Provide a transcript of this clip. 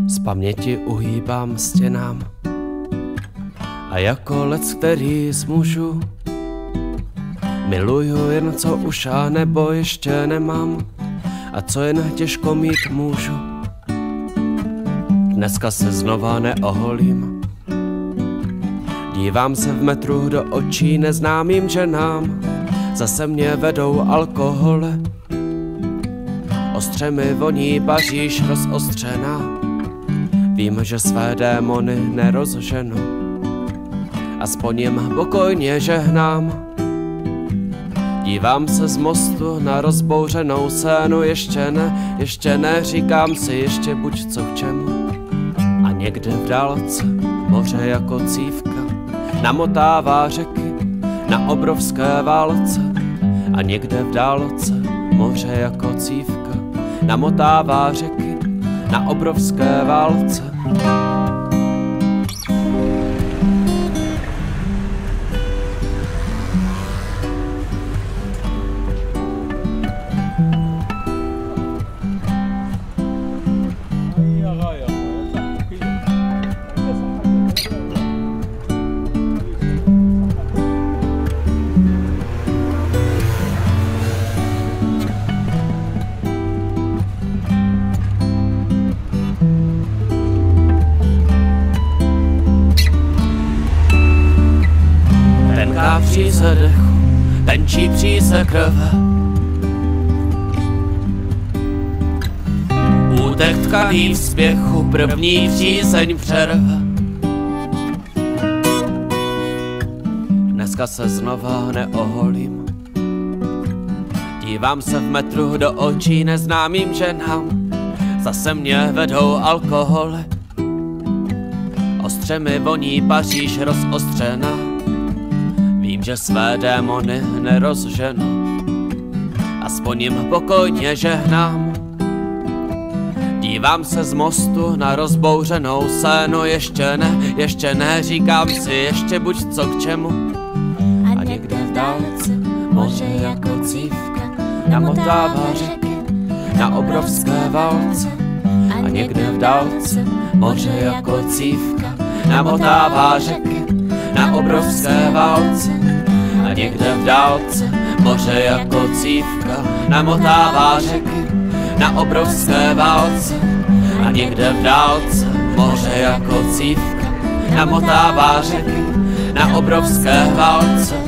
Z paměti uhýbám stěnám a jako lec, který zmůžu, miluju jen co už a nebo ještě nemám a co jen těžko mít můžu. Dneska se znova neoholím, dívám se v metru do očí neznámým ženám, zase mě vedou alkohole, ostře mi voní Paříž rozostřená. Vím, že své démony nerozženu, aspoň jim pokojně žehnám. Dívám se z mostu na rozbouřenou scénu, ještě ne, říkám si, ještě buď co k čemu. A někde v dálce moře jako cívka namotává řeky na obrovské válce. A někde v dálce moře jako cívka namotává řeky na obrovské válce. Tenká příze dechu, tenčí příze krve, útek tkaný v spěchu, první přízeň přerve. Dneska se znova neoholím, dívám se v metru do očí neznámým ženám, zase mě vedou alkoholy, ostře mi voní Paříž rozostřená. Vím, že své démony nerozženu, aspoň jim pokojně žehnám. Dívám se z mostu na rozbouřenou scénu, ještě ne, říkám si, ještě buď co k čemu. A někde v dálce moře jako cívka namotává řeky na obrovské válce. A někde v dálce moře jako cívka namotává řeky na obrovské válce. A někde v dálce moře jako cívka namotává řeky na obrovské válce. A někde v dálce moře jako cívka namotává řeky na obrovské válce.